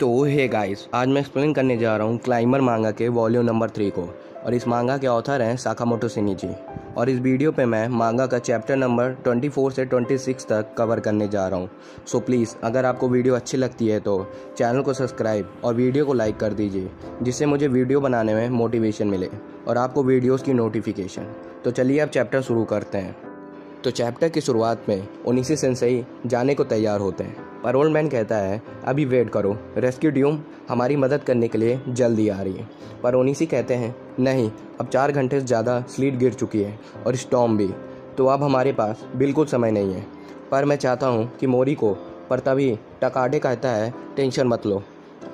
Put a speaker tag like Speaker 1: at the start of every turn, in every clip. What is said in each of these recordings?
Speaker 1: तो hey guys, आज मैं एक्सप्लेन करने जा रहा हूँ क्लाइंबर मांगा के वॉल्यूम नंबर 3 को। और इस मांगा के ऑथर हैं साकामोटो शिनिची। और इस वीडियो पे मैं मांगा का चैप्टर नंबर 24 से 26 तक कवर करने जा रहा हूँ। सो प्लीज़, अगर आपको वीडियो अच्छी लगती है तो चैनल को सब्सक्राइब और वीडियो को लाइक कर दीजिए, जिससे मुझे वीडियो बनाने में मोटिवेशन मिले और आपको वीडियोज़ की नोटिफिकेशन। तो चलिए अब चैप्टर शुरू करते हैं। तो चैप्टर की शुरुआत में ओनिशी सेंसेई जाने को तैयार होते हैं, पर ओल्ड मैन कहता है अभी वेट करो, रेस्क्यू टीम हमारी मदद करने के लिए जल्दी आ रही है। पर ओनिशी कहते हैं नहीं, अब 4 घंटे से ज़्यादा स्लीट गिर चुकी है और स्टॉर्म भी, तो अब हमारे पास बिल्कुल समय नहीं है। पर मैं चाहता हूँ कि मोरी को। पर तभी टकाडे कहता है टेंशन मत लो,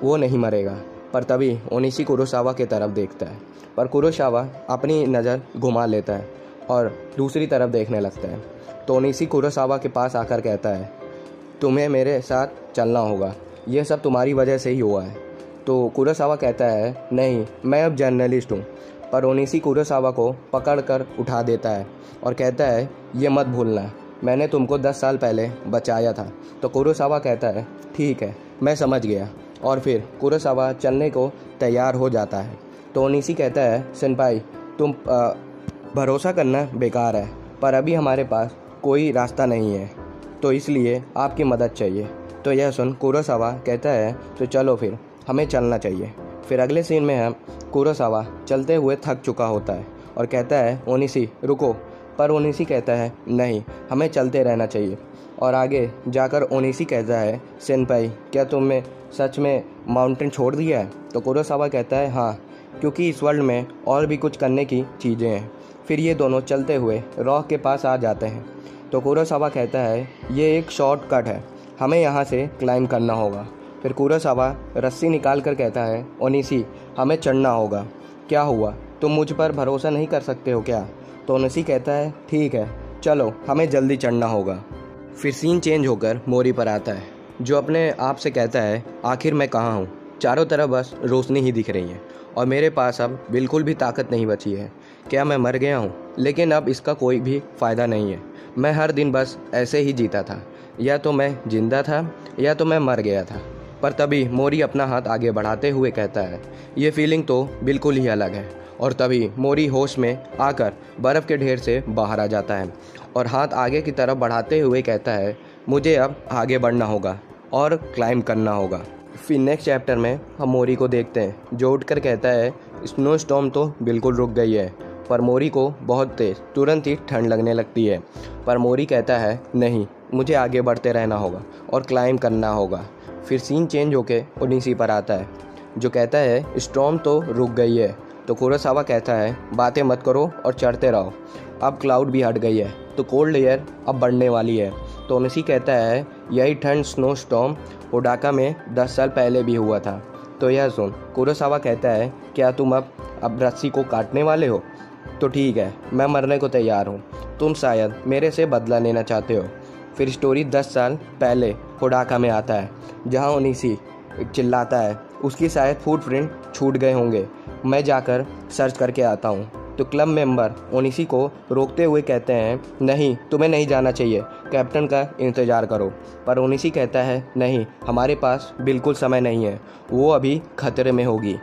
Speaker 1: वो नहीं मरेगा। पर तभी ओनिशी कुरोसावा की तरफ देखता है, पर कुरोसावा अपनी नज़र घुमा लेता है और दूसरी तरफ देखने लगता है। तो ओनिशी कुरोसावा के पास आकर कहता है तुम्हें मेरे साथ चलना होगा, यह सब तुम्हारी वजह से ही हुआ है। तो कुरोसावा कहता है नहीं, मैं अब जर्नलिस्ट हूँ। पर ओनिशी कुरोसावा को पकड़ कर उठा देता है और कहता है ये मत भूलना, मैंने तुमको 10 साल पहले बचाया था। तो कुरोसावा कहता है ठीक है, मैं समझ गया। और फिर कुरोसावा चलने को तैयार हो जाता है। तो ओनिशी कहता है सेनपाई, तुम भरोसा करना बेकार है, पर अभी हमारे पास कोई रास्ता नहीं है, तो इसलिए आपकी मदद चाहिए। तो यह सुन कुरोसावा कहता है तो चलो फिर, हमें चलना चाहिए। फिर अगले सीन में हम कुरोसावा चलते हुए थक चुका होता है और कहता है ओनिशी रुको। पर ओनिशी कहता है नहीं, हमें चलते रहना चाहिए। और आगे जाकर ओनिशी कहता है सेनपाई, क्या तुमने सच में माउंटेन छोड़ दिया है? तो कुरोसावा कहता है हाँ, क्योंकि इस वर्ल्ड में और भी कुछ करने की चीज़ें हैं। फिर ये दोनों चलते हुए रॉक के पास आ जाते हैं। तो कुरोसावा कहता है ये एक शॉर्टकट है, हमें यहाँ से क्लाइंब करना होगा। फिर कुरोसावा रस्सी निकाल कर कहता है ओनिशी, हमें चढ़ना होगा। क्या हुआ, तुम मुझ पर भरोसा नहीं कर सकते हो क्या? तो ओनिशी कहता है ठीक है, चलो हमें जल्दी चढ़ना होगा। फिर सीन चेंज होकर मोरी पर आता है, जो अपने आप से कहता है आखिर मैं कहाँ हूँ? चारों तरफ बस रोशनी ही दिख रही है और मेरे पास अब बिल्कुल भी ताकत नहीं बची है। क्या मैं मर गया हूँ? लेकिन अब इसका कोई भी फ़ायदा नहीं है। मैं हर दिन बस ऐसे ही जीता था, या तो मैं जिंदा था या तो मैं मर गया था। पर तभी मोरी अपना हाथ आगे बढ़ाते हुए कहता है ये फीलिंग तो बिल्कुल ही अलग है। और तभी मोरी होश में आकर बर्फ़ के ढेर से बाहर आ जाता है और हाथ आगे की तरफ बढ़ाते हुए कहता है मुझे अब आगे बढ़ना होगा और क्लाइंब करना होगा। फिर नेक्स्ट चैप्टर में हम मोरी को देखते हैं, जो उठकर कहता है स्नो स्टॉर्म तो बिल्कुल रुक गई है। पर मोरी को बहुत तेज़ तुरंत ही ठंड लगने लगती है। पर मोरी कहता है नहीं, मुझे आगे बढ़ते रहना होगा और क्लाइंब करना होगा। फिर सीन चेंज होके ओनिशी पर आता है, जो कहता है स्टॉर्म तो रुक गई है। तो कुरोसावा कहता है बातें मत करो और चढ़ते रहो, अब क्लाउड भी हट गई है तो कोल्ड एयर अब बढ़ने वाली है। तो ओनिशी कहता है यही ठंड स्नो स्टॉर्म ओडाका में 10 साल पहले भी हुआ था। तो यह सुन कुरोसावा कहता है क्या तुम अब रस्सी को काटने वाले हो? तो ठीक है, मैं मरने को तैयार हूँ, तुम शायद मेरे से बदला लेना चाहते हो। फिर स्टोरी 10 साल पहले ओडाका में आता है, जहाँ ओनिशी चिल्लाता है उसकी शायद फुटप्रिंट छूट गए होंगे, मैं जाकर सर्च करके आता हूँ। तो क्लब मेंबर ओनिशी को रोकते हुए कहते हैं नहीं, तुम्हें नहीं जाना चाहिए, कैप्टन का इंतज़ार करो। पर ओनिशी कहता है नहीं, हमारे पास बिल्कुल समय नहीं है, वो अभी खतरे में होगी।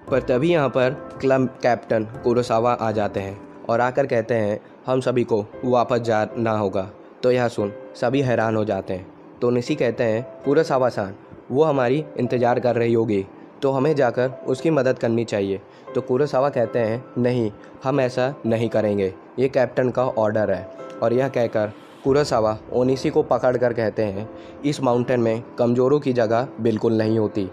Speaker 1: पर तभी यहाँ पर क्लब कैप्टन कुरोसावा आ जाते हैं और आकर कहते हैं हम सभी को वापस जाना होगा। तो यह सुन सभी हैरान हो जाते हैं। तो ओनिशी कहते हैं कुरोसावा सान, वो हमारी इंतज़ार कर रही होगी, तो हमें जाकर उसकी मदद करनी चाहिए। तो कुरोसावा कहते हैं नहीं, हम ऐसा नहीं करेंगे, ये कैप्टन का ऑर्डर है। और यह कहकर कुरोसावा ओनिशी को पकड़ कर कहते हैं इस माउंटेन में कमज़ोरों की जगह बिल्कुल नहीं होती,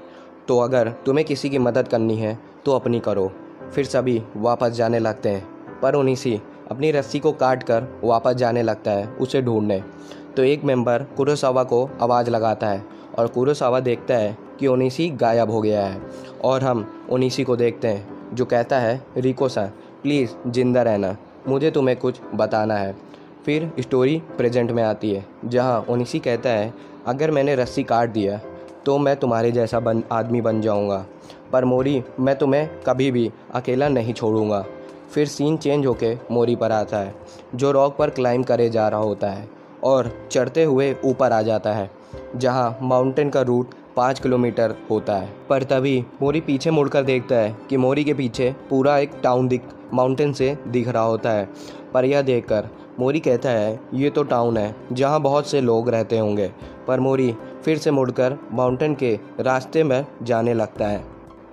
Speaker 1: तो अगर तुम्हें किसी की मदद करनी है तो अपनी करो। फिर सभी वापस जाने लगते हैं, पर ओनिशी अपनी रस्सी को काट कर वापस जाने लगता है उसे ढूंढने। तो एक मेंबर कुरोसावा को आवाज़ लगाता है और कुरोसावा देखता है कि ओनिशी गायब हो गया है। और हम ओनिशी को देखते हैं, जो कहता है रिको-सान प्लीज़ जिंदा रहना, मुझे तुम्हें कुछ बताना है। फिर स्टोरी प्रेजेंट में आती है, जहाँ ओनिशी कहता है अगर मैंने रस्सी काट दिया तो मैं तुम्हारे जैसा आदमी बन जाऊंगा, पर मोरी मैं तुम्हें कभी भी अकेला नहीं छोड़ूंगा। फिर सीन चेंज होके मोरी पर आता है, जो रॉक पर क्लाइंब करे जा रहा होता है और चढ़ते हुए ऊपर आ जाता है, जहाँ माउंटेन का रूट 5 किलोमीटर होता है। पर तभी मोरी पीछे मुड़कर देखता है कि मोरी के पीछे पूरा एक टाउन माउंटेन से दिख रहा होता है। पर यह देखकर मोरी कहता है ये तो टाउन है जहाँ बहुत से लोग रहते होंगे। पर मोरी फिर से मुड़कर माउंटेन के रास्ते में जाने लगता है।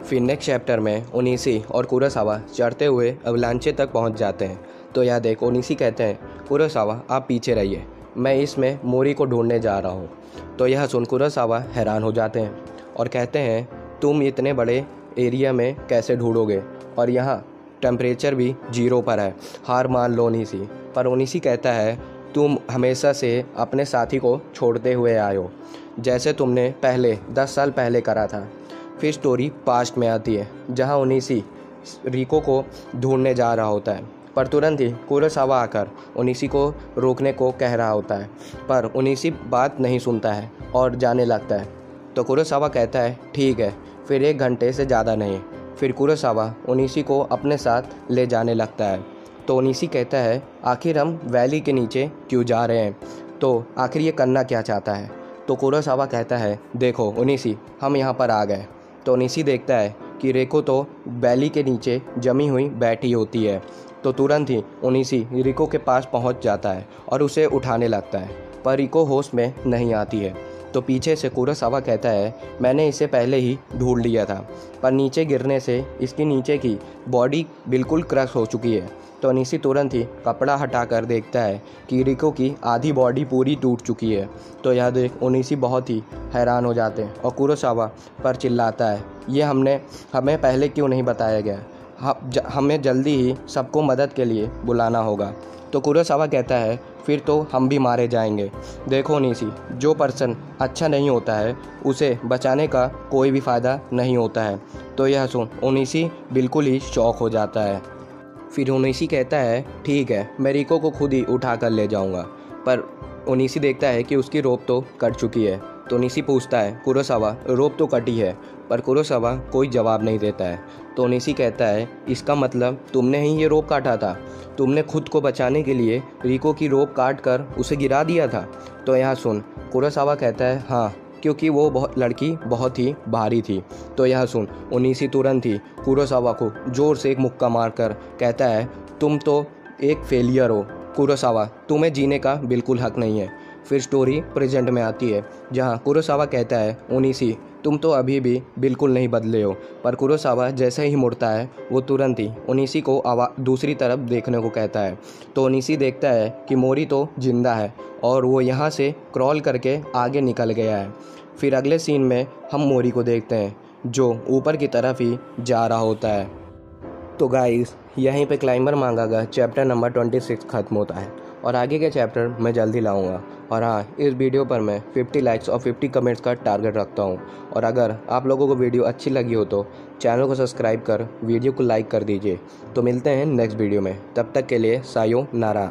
Speaker 1: फिर नेक्स्ट चैप्टर में ओनिशी और कुरोसावा चढ़ते हुए अवलांचे तक पहुंच जाते हैं। तो यह देख ओनिशी कहते हैं कुरोसावा आप पीछे रहिए, मैं इसमें मोरी को ढूंढने जा रहा हूँ। तो यह सुन कुरोसावा हैरान हो जाते हैं और कहते हैं तुम इतने बड़े एरिया में कैसे ढूंढोगे, और यहाँ टेम्परेचर भी 0 पर है, हार मान लो ओनिशी। पर ओनिशी कहता है तुम हमेशा से अपने साथी को छोड़ते हुए आए हो, जैसे तुमने पहले 10 साल पहले करा था। फिर स्टोरी पास्ट में आती है जहाँ ओनिशी रिको को ढूंढने जा रहा होता है। पर तुरंत ही कुरोसावा आकर ओनिशी को रोकने को कह रहा होता है, पर ओनिशी बात नहीं सुनता है और जाने लगता है। तो कुरोसावा कहता है ठीक है, फिर 1 घंटे से ज़्यादा नहीं। फिर कुरोसावा ओनिशी को अपने साथ ले जाने लगता है। तो ओनिशी कहता है आखिर हम वैली के नीचे क्यों जा रहे हैं, तो आखिर ये करना क्या चाहता है। तो कुरोसावा कहता है देखो ओनिशी हम यहाँ पर आ गए। तो ओनिशी देखता है कि रिको तो वैली के नीचे जमी हुई बैठी होती है। तो तुरंत ही ओनिशी रिको के पास पहुंच जाता है और उसे उठाने लगता है, पर रिको होश में नहीं आती है। तो पीछे से कुरोसावा कहता है मैंने इसे पहले ही ढूंढ लिया था, पर नीचे गिरने से इसकी नीचे की बॉडी बिल्कुल क्रश हो चुकी है। तो ओनिशी तुरंत ही कपड़ा हटाकर देखता है कि रिको की आधी बॉडी पूरी टूट चुकी है। तो यह देख ओनिशी बहुत ही हैरान हो जाते हैं और कुरोसावा पर चिल्लाता है ये हमें पहले क्यों नहीं बताया गया, हमें जल्दी ही सबको मदद के लिए बुलाना होगा। तो कुरोसावा कहता है फिर तो हम भी मारे जाएंगे। देखो ओनिशी जो पर्सन अच्छा नहीं होता है उसे बचाने का कोई भी फ़ायदा नहीं होता है। तो यह सुन ओनिशी बिल्कुल ही शॉक हो जाता है। फिर ओनिशी कहता है ठीक है मैं रिको को खुद ही उठा कर ले जाऊंगा। पर ओनिशी देखता है कि उसकी रोप तो कट चुकी है। तो ओनिशी पूछता है कुरोसावा रोप तो कटी है, पर कुरोसावा कोई जवाब नहीं देता है। तो ओनिशी कहता है इसका मतलब तुमने ही ये रोप काटा था, तुमने खुद को बचाने के लिए रिको की रोप काट कर उसे गिरा दिया था। तो यहाँ सुन कुरोसावा कहता है हाँ, क्योंकि वो लड़की बहुत ही भारी थी। तो यह सुन ओनिशी तुरंत ही कुरोसावा को ज़ोर से एक मुक्का मारकर कहता है तुम तो एक फेलियर हो कुरोसावा, तुम्हें जीने का बिल्कुल हक नहीं है। फिर स्टोरी प्रेजेंट में आती है जहाँ कुरोसावा कहता है ओनिशी तुम तो अभी भी बिल्कुल नहीं बदले हो। पर कुरोसावा जैसे ही मुड़ता है वो तुरंत ही ओनिशी को दूसरी तरफ देखने को कहता है। तो ओनिशी देखता है कि मोरी तो जिंदा है और वो यहाँ से क्रॉल करके आगे निकल गया है। फिर अगले सीन में हम मोरी को देखते हैं जो ऊपर की तरफ ही जा रहा होता है। तो गाइस यहीं पे क्लाइंबर मांगा का चैप्टर नंबर 26 ख़त्म होता है और आगे के चैप्टर मैं जल्दी लाऊंगा। और हाँ, इस वीडियो पर मैं 50 लाइक्स और 50 कमेंट्स का टारगेट रखता हूँ। और अगर आप लोगों को वीडियो अच्छी लगी हो तो चैनल को सब्सक्राइब कर वीडियो को लाइक कर दीजिए। तो मिलते हैं नेक्स्ट वीडियो में, तब तक के लिए सायोनारा।